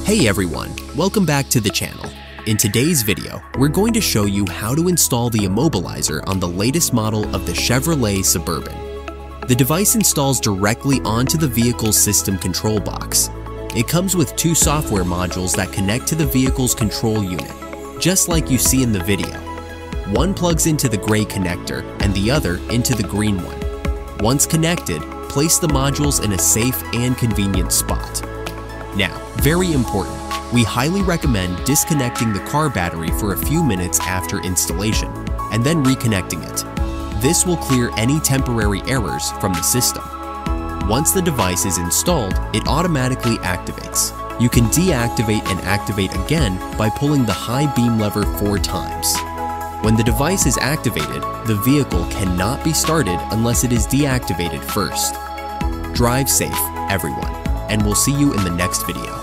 Hey everyone, welcome back to the channel. In today's video, we're going to show you how to install the Immobilizer on the latest model of the Chevrolet Suburban. The device installs directly onto the vehicle's system control box. It comes with two software modules that connect to the vehicle's control unit, just like you see in the video. One plugs into the gray connector and the other into the green one. Once connected, place the modules in a safe and convenient spot. Now, very important, we highly recommend disconnecting the car battery for a few minutes after installation, and then reconnecting it. This will clear any temporary errors from the system. Once the device is installed, it automatically activates. You can deactivate and activate again by pulling the high beam lever 4 times. When the device is activated, the vehicle cannot be started unless it is deactivated first. Drive safe, everyone, and we'll see you in the next video.